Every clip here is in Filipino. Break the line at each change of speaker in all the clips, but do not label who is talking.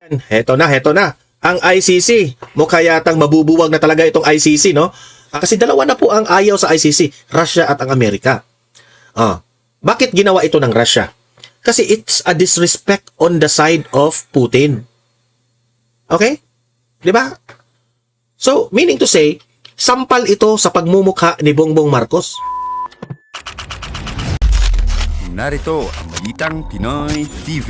Heto na. Ang ICC, mukha yatang mabubuwag na talaga itong ICC, no? Kasi dalawa na po ang ayaw sa ICC, Russia at ang Amerika. Bakit ginawa ito ng Russia? Kasi it's a disrespect on the side of Putin. Okay? Di ba? So, meaning to say, sampal ito sa pagmumukha ni Bongbong Marcos.
Narito ang Balitang Pinoy TV.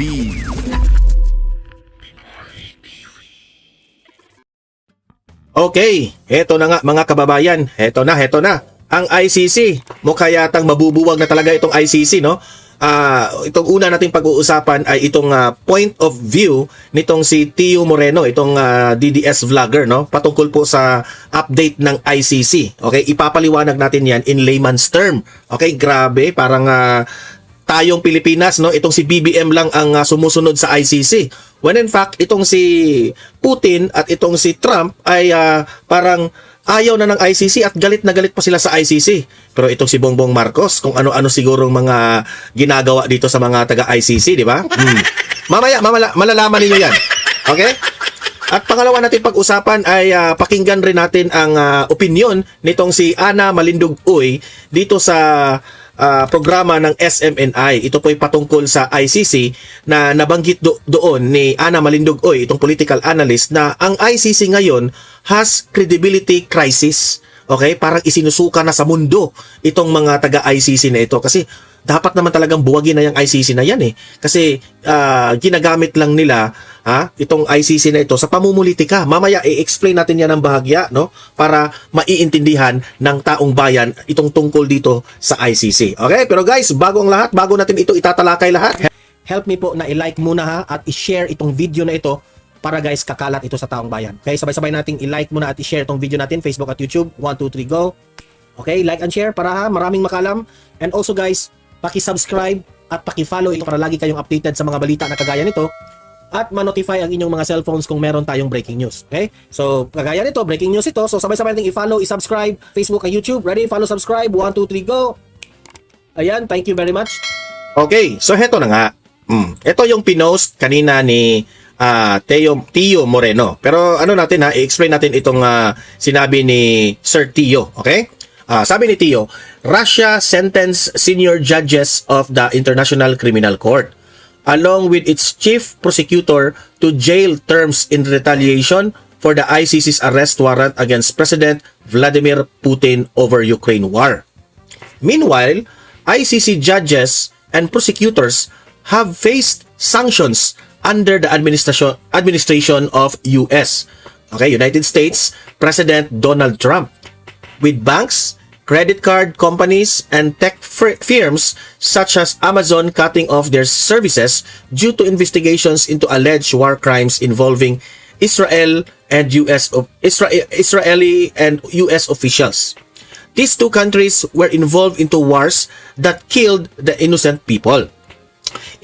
Okay, heto na nga mga kababayan. Heto na. Ang ICC, mukha yatang mabubuwag na talaga itong ICC, no? Itong una nating pag-uusapan ay itong point of view nitong si Tio Moreno, itong DDS vlogger, no? Patungkol po sa update ng ICC. Okay, ipapaliwanag natin yan in layman's term. Okay, grabe, parang tayong Pilipinas, no? Itong si BBM lang ang sumusunod sa ICC. When in fact, itong si Putin at itong si Trump ay parang ayaw na ng ICC at galit na galit pa sila sa ICC. Pero itong si Bongbong Marcos, kung ano-ano sigurong mga ginagawa dito sa mga taga-ICC, di ba? Mamaya, malalaman ninyo yan. Okay? At pangalawa natin pag-usapan ay pakinggan rin natin ang opinion nitong si Ana Malindog Uy dito sa programa ng SMNI. Ito po ay patungkol sa ICC na nabanggit doon ni Ana Malindog Uy, itong political analyst, na ang ICC ngayon has credibility crisis. Okay? Parang isinusuka na sa mundo itong mga taga-ICC na ito. Kasi dapat naman talagang buwagin na yung ICC na yan eh. Kasi ginagamit lang nila itong ICC na ito sa pamumulitika. Mamaya i-explain natin yan ng bahagya, no? Para maiintindihan ng taong bayan itong tungkol dito sa ICC. Okay? Pero guys, bago natin ito itatalakay lahat, help me po na i-like muna at i-share itong video na ito para guys kakalat ito sa taong bayan. Okay? Sabay-sabay nating i-like muna at i-share itong video natin, Facebook at YouTube. 1, 2, 3, go! Okay? Like and share para maraming makalam. And also guys, paki-subscribe at paki-follow ito para lagi kayong updated sa mga balita na kagaya nito at ma-notify ang inyong mga cellphones kung meron tayong breaking news. Okay? So, kagaya nito, breaking news ito. So, sabay-sabay natin i-follow, i-subscribe, Facebook at YouTube. Ready? Follow, subscribe. 1, 2, 3, go! Ayan, thank you very much. Okay, so heto na nga. Ito yung pinost kanina ni Tio Moreno. Pero ano natin i-explain natin itong sinabi ni Sir Tio. Okay? Sabi ni Tio, Russia sentenced senior judges of the International Criminal Court along with its chief prosecutor to jail terms in retaliation for the ICC's arrest warrant against President Vladimir Putin over Ukraine war. Meanwhile, ICC judges and prosecutors have faced sanctions under the administration of United States President Donald Trump, with banks, credit card companies, and tech firms such as Amazon cutting off their services due to investigations into alleged war crimes involving Israeli and US officials. These two countries were involved into wars that killed the innocent people.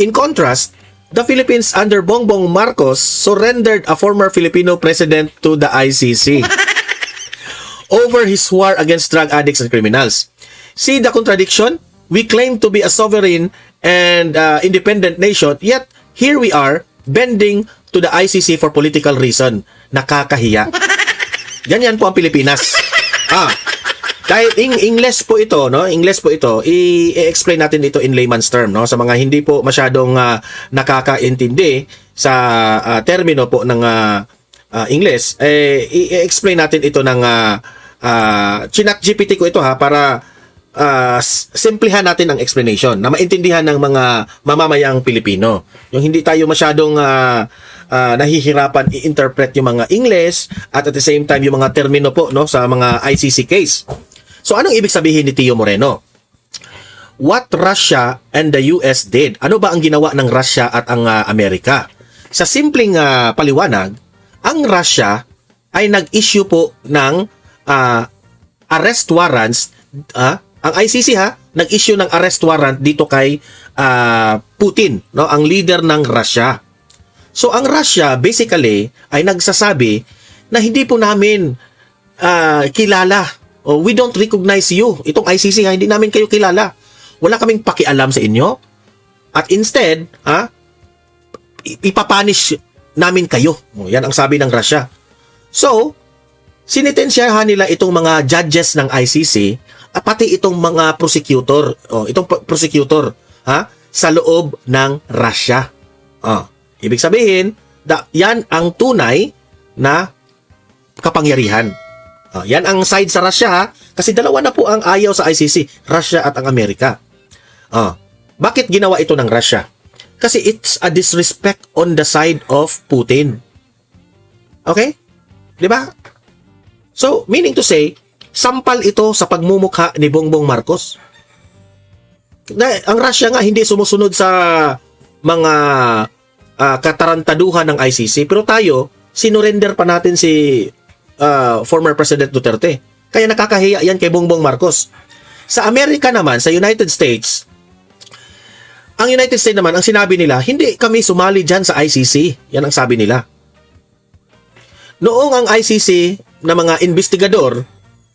In contrast, the Philippines under Bongbong Marcos surrendered a former Filipino president to the ICC over his war against drug addicts and criminals. See the contradiction? We claim to be a sovereign and independent nation, yet here we are bending to the ICC for political reason. Nakakahiya. Ganyan po ang Pilipinas. Dahil English po ito, no? English po ito. I-explain natin ito in layman's term, no? Sa mga hindi po masyadong nakakaintindi sa termino po ng English, i-explain natin ito ng Chinat GPT ko ito para simplihan natin ang explanation na maintindihan ng mga mamamayang Pilipino. Yung hindi tayo masyadong nahihirapan i-interpret yung mga English at the same time yung mga termino po, no, sa mga ICC case. So anong ibig sabihin ni Tio Moreno? What Russia and the US did. Ano ba ang ginawa ng Russia at ang Amerika? Sa simpleng paliwanag, ang Russia ay nag-issue po ng arrest warrants. Ang ICC nag-issue ng arrest warrant dito kay Putin, no, ang leader ng Russia. So ang Russia basically ay nagsasabi na hindi po namin kilala, o we don't recognize you. Itong ICC hindi namin kayo kilala. Wala kaming pakialam sa inyo. At instead, ipapunish namin kayo. Yan ang sabi ng Russia. So, sinitensyahan nila itong mga judges ng ICC at pati itong mga prosecutor. Prosecutor sa loob ng Russia. Ibig sabihin, yan ang tunay na kapangyarihan. Yan ang side sa Russia kasi dalawa na po ang ayaw sa ICC, Russia at ang Amerika. Bakit ginawa ito ng Russia? Kasi it's a disrespect on the side of Putin. Okay? 'Di ba? So, meaning to say, sampal ito sa pagmumukha ni Bongbong Marcos. Ang Russia nga hindi sumusunod sa mga katarantaduhan ng ICC, pero tayo, sinurrender pa natin si former President Duterte. Kaya nakakahiya yan kay Bongbong Marcos. Sa Amerika naman, sa United States, ang United States naman, ang sinabi nila, hindi kami sumali dyan sa ICC. Yan ang sabi nila. Noong ang ICC na mga investigador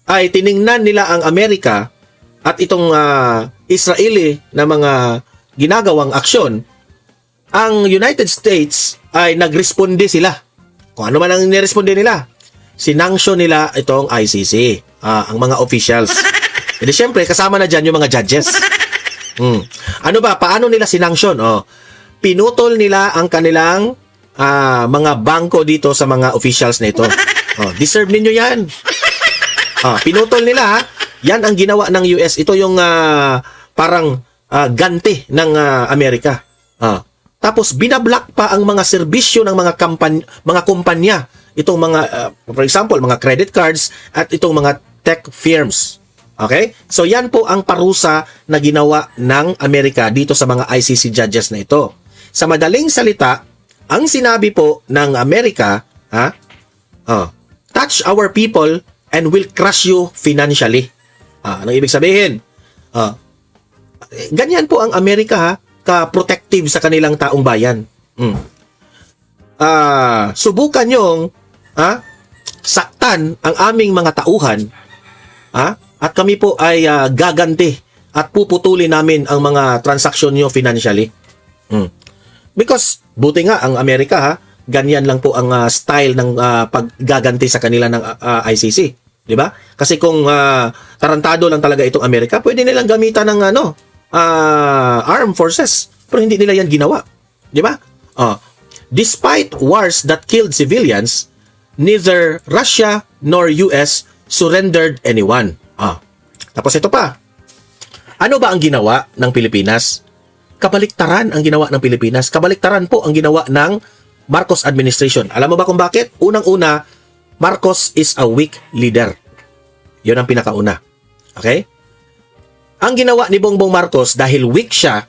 ay tiningnan nila ang Amerika at itong Israeli na mga ginagawang aksyon, ang United States ay nagresponde sila. Kung ano man ang niresponde nila, sinanksyon nila itong ICC, ang mga officials. E di syempre, kasama na dyan yung mga judges. Ano ba? Paano nila sinanksyon? Pinutol nila ang kanilang mga bangko dito sa mga officials na ito. Deserve ninyo yan. Pinutol nila. Yan ang ginawa ng US. Ito yung parang ganti ng Amerika. Tapos binablock pa ang mga serbisyo ng mga kumpanya. Itong mga, for example, mga credit cards at itong mga tech firms. Okay? So yan po ang parusa na ginawa ng Amerika dito sa mga ICC judges na ito. Sa madaling salita, ang sinabi po ng Amerika, touch our people and we'll crush you financially. Anong ibig sabihin? Ganyan po ang Amerika, ka-protective sa kanilang taong bayan. Subukan yung saktan ang aming mga tauhan, at kami po ay gaganti at puputulin namin ang mga transaksyon nyo financially. Because, buti nga ang Amerika, ganyan lang po ang style ng paggaganti sa kanila ng ICC. Di ba? Kasi kung tarantado lang talaga itong Amerika, pwede nilang gamitan ng armed forces. Pero hindi nila yan ginawa. Di ba? Despite wars that killed civilians, neither Russia nor US surrendered anyone. Tapos ito pa. Ano ba ang ginawa ng Pilipinas? Kabaliktaran ang ginawa ng Pilipinas. Kabaliktaran po ang ginawa ng Marcos administration. Alam mo ba kung bakit? Unang-una, Marcos is a weak leader. Yun ang pinakauna. Okay? Ang ginawa ni Bongbong Marcos dahil weak siya,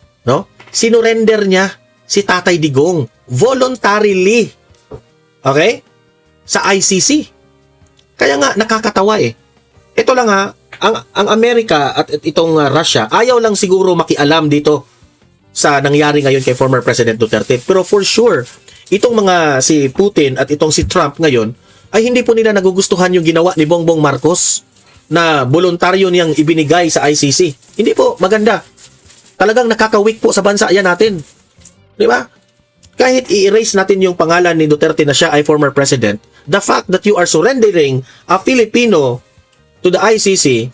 sinurrender niya si Tatay Digong voluntarily. Okay? Sa ICC. Kaya nga nakakatawa eh. Ito lang ang Amerika at itong Russia, ayaw lang siguro makialam dito sa nangyari ngayon kay former President Duterte. Pero for sure, itong mga si Putin at itong si Trump ngayon, ay hindi po nila nagugustuhan yung ginawa ni Bongbong Marcos na voluntaryo niyang ibinigay sa ICC. Hindi po maganda. Talagang nakakawik po sa bansa yan natin. Di ba? Kahit i-erase natin yung pangalan ni Duterte na siya ay former president, the fact that you are surrendering a Filipino to the ICC,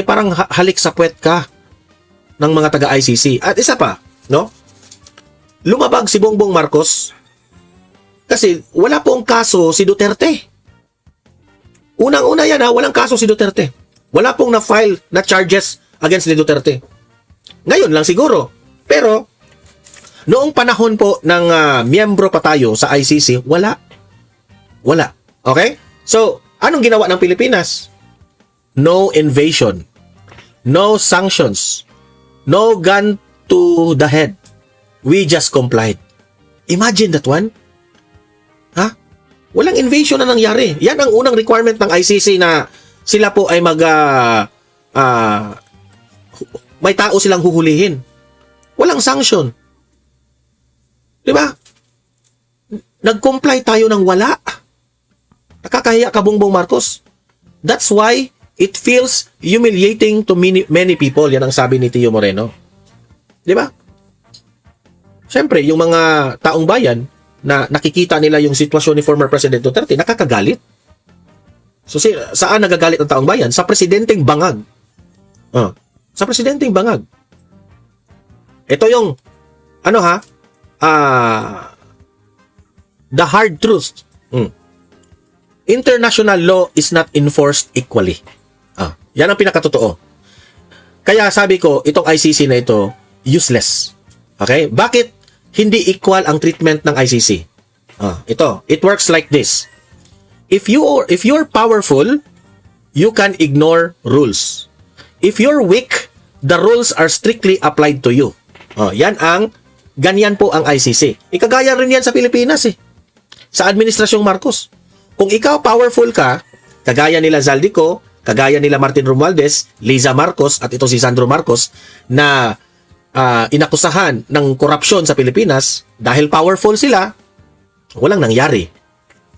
parang halik sa puwet ka ng mga taga-ICC. At isa pa, lumabag si Bongbong Marcos kasi wala pong kaso si Duterte. Unang-una yan walang kaso si Duterte. Wala pong na-file na charges against ni Duterte. Ngayon lang siguro. Pero, noong panahon po ng miyembro pa tayo sa ICC, wala. Wala. Okay? So, anong ginawa ng Pilipinas? No invasion. No sanctions. No gun to the head. We just complied. Imagine that one. Walang invasion na nangyari. Yan ang unang requirement ng ICC na sila po ay may tao silang huhulihin. Walang sanction. Di ba? Nag-comply tayo ng wala. Nakakahiya ka, Bongbong Marcos. That's why it feels humiliating to many people. Yan ang sabi ni Tio Moreno. Di ba? Siyempre, yung mga taong bayan na nakikita nila yung sitwasyon ni former President Duterte, nakakagalit. So saan nagagalit ang taong bayan? Sa presidenteng bangag. Sa presidenteng bangag. Ito yung the hard truth. International law is not enforced equally. Yan ang pinakatotoo. Kaya sabi ko, itong ICC na ito, useless. Okay? Bakit hindi equal ang treatment ng ICC? It works like this. If you're powerful, you can ignore rules. If you're weak, the rules are strictly applied to you. Ganyan po ang ICC. Ikagaya rin yan sa Pilipinas sa Administrasyong Marcos. Kung ikaw powerful ka, kagaya nila Zaldico, kagaya nila Martin Romualdez, Liza Marcos at ito si Sandro Marcos na inakusahan ng korupsyon sa Pilipinas, dahil powerful sila, walang nangyari.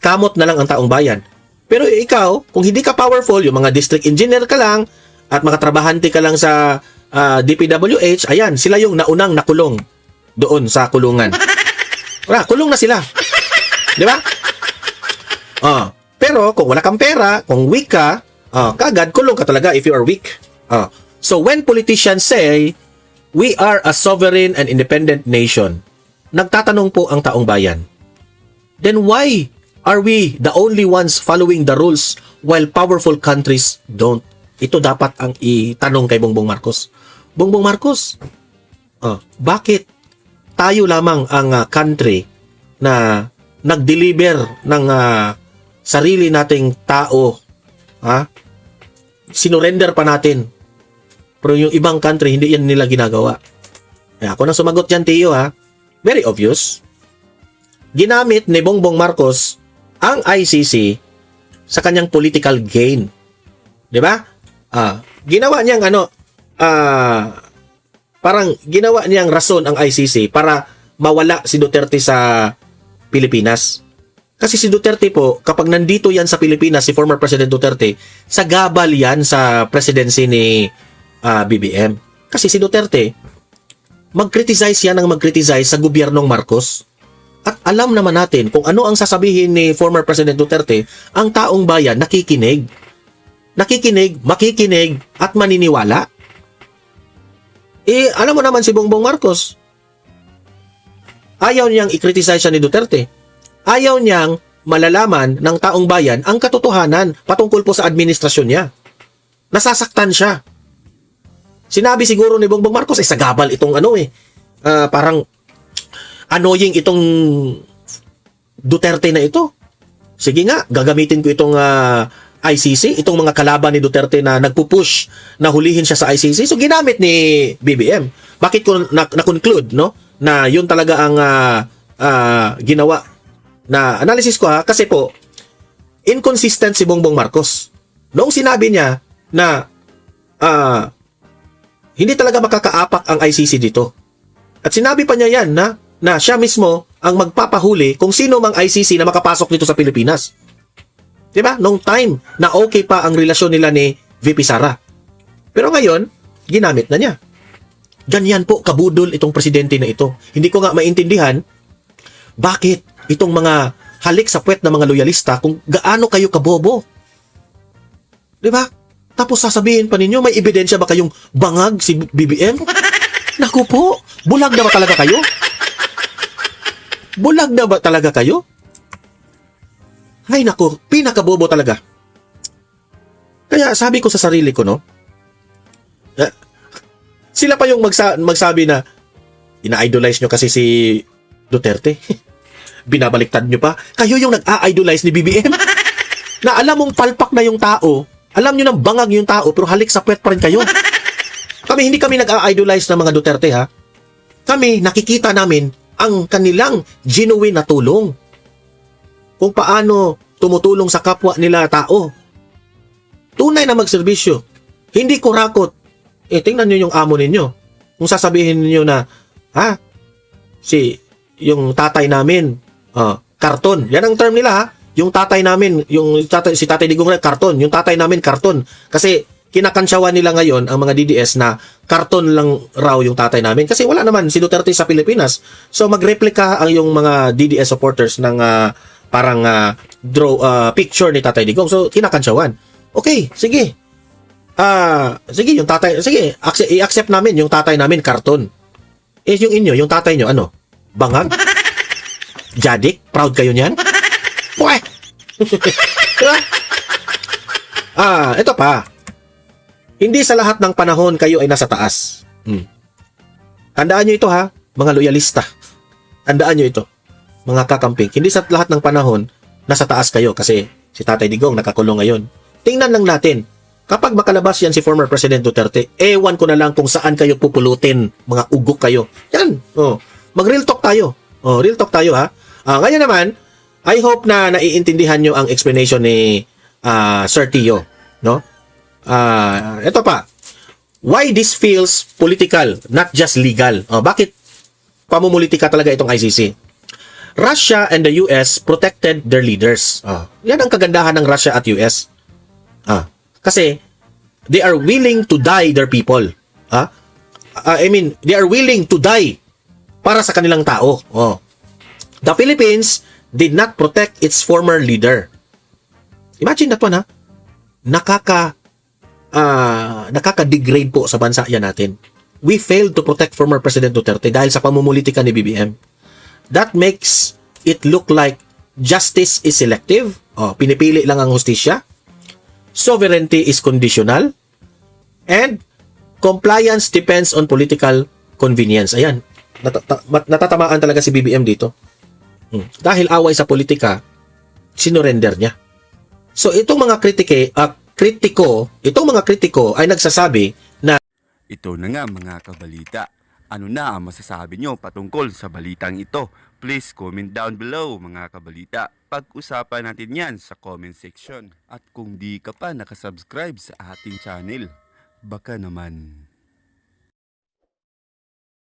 Kamot na lang ang taong bayan. Pero ikaw, kung hindi ka powerful, yung mga district engineer ka lang at mga trabahante ka lang sa DPWH, ayan, sila yung naunang nakulong doon sa kulungan. Kulong na sila. Di ba? Pero kung wala kang pera, kung weak ka, kagad kulong ka talaga if you are weak. So when politicians say, we are a sovereign and independent nation, nagtatanong po ang taong bayan, then why are we the only ones following the rules while powerful countries don't? Ito dapat ang itanong kay Bongbong Marcos. Bongbong Marcos, bakit tayo lamang ang country na nag-deliver ng sarili nating tao, sinurrender pa natin, pero yung ibang country hindi yan nila ginagawa? Ako nang sumagot dyan, Tiyo, very obvious. Ginamit ni Bongbong Marcos ang ICC sa kanyang political gain. Di ba? Ginawa niyang parang ginawa niyang rason ang ICC para mawala si Duterte sa Pilipinas. Kasi si Duterte po, kapag nandito yan sa Pilipinas, si former President Duterte, sagabal yan sa presidency ni BBM. Kasi si Duterte, mag-criticize yan ang mag-criticize sa gobyernong Marcos. At alam naman natin kung ano ang sasabihin ni former President Duterte, ang taong bayan nakikinig. Nakikinig, makikinig, at maniniwala. Alam mo naman si Bongbong Marcos, ayaw niyang i-criticize siya ni Duterte. Ayaw niyang malalaman ng taong bayan ang katotohanan patungkol po sa administrasyon niya. Nasasaktan siya. Sinabi siguro ni Bongbong Marcos, sagabal itong parang annoying itong Duterte na ito. Sige nga, gagamitin ko itong ICC, itong mga kalaban ni Duterte na nagpupush na hulihin siya sa ICC. So ginamit ni BBM. Bakit ko na-conclude na yun talaga ang ginawa na analysis ko, kasi po inconsistent si Bongbong Marcos. Noong sinabi niya na hindi talaga makakaapak ang ICC dito. At sinabi pa niya yan na siya mismo ang magpapahuli kung sino mang ICC na makapasok dito sa Pilipinas. Diba? Noong time na okay pa ang relasyon nila ni VP Sara. Pero ngayon, ginamit na niya. Ganyan po kabudol itong presidente na ito. Hindi ko nga maintindihan bakit itong mga halik sa puwet na mga loyalista kung gaano kayo kabobo. Diba? Tapos sasabihin pa ninyo, may ebidensya ba kayong bangag si BBM? Naku po, bulag na ba talaga kayo? Bulag na ba talaga kayo? Ay naku, pinakabobo talaga. Kaya sabi ko sa sarili ko, sila pa yung magsabi na ina-idolize nyo kasi si Duterte. Binabaliktad nyo pa. Kayo yung nag-a-idolize ni BBM. Na alam mong palpak na yung tao, alam nyo nang bangag yung tao, pero halik sa puwet pa rin kayo. Hindi kami nag-a-idolize ng mga Duterte, Kami, nakikita namin ang kanilang genuine na tulong. Kung paano tumutulong sa kapwa nila tao. Tunay na magserbisyo. Hindi kurakot. Tingnan nyo yung amo ninyo. Kung sasabihin niyo na, yung tatay namin, karton. Yan ang term nila, Yung tatay namin, si Tatay Digong na karton. Yung tatay namin karton. Kasi kinakansyawan nila ngayon ang mga DDS na karton lang raw yung tatay namin. Kasi wala naman si Duterte sa Pilipinas. So magreplika ang yung mga DDS supporters ng parang picture ni Tatay Digong. So kinakansyawan. Okay, sige. Sige, yung tatay, sige, i-accept namin yung tatay namin karton. Yung inyo, yung tatay nyo, ano? Bangag? Jadik? Proud kayo niyan? Pweh! Diba? Ito pa. Hindi sa lahat ng panahon kayo ay nasa taas. Tandaan nyo ito ha, mga loyalista. Tandaan nyo ito, mga kakamping. Hindi sa lahat ng panahon nasa taas kayo kasi si Tatay Digong nakakulong ngayon. Tingnan lang natin, kapag makalabas yan si former President Duterte, ewan ko na lang kung saan kayo pupulutin, mga ugok kayo. Yan, mag-real talk tayo. Real talk tayo ha. Ngayon naman, I hope na naiintindihan nyo ang explanation ni Sir Tio. No? Ito pa. Why this feels political, not just legal? Bakit pamumulitika talaga itong ICC? Russia and the US protected their leaders. Yan ang kagandahan ng Russia at US. Kasi they are willing to die their people. They are willing to die para sa kanilang tao. The Philippines did not protect its former leader. Imagine that one, ha? Nakaka-degrade po sa bansa yan natin. We failed to protect former President Duterte dahil sa pamumulitika ni BBM. That makes it look like justice is selective. Pinipili lang ang hustisya. Sovereignty is conditional. And compliance depends on political convenience. Ayan. Natatamaan talaga si BBM dito. Dahil away sa politika, sinurrender niya. So itong mga kritiko ay nagsasabi na
Ito na nga mga kabalita. Ano na ang masasabi nyo patungkol sa balitang ito? Please comment down below mga kabalita. Pag-usapan natin yan sa comment section. At kung di ka pa nakasubscribe sa ating channel, baka naman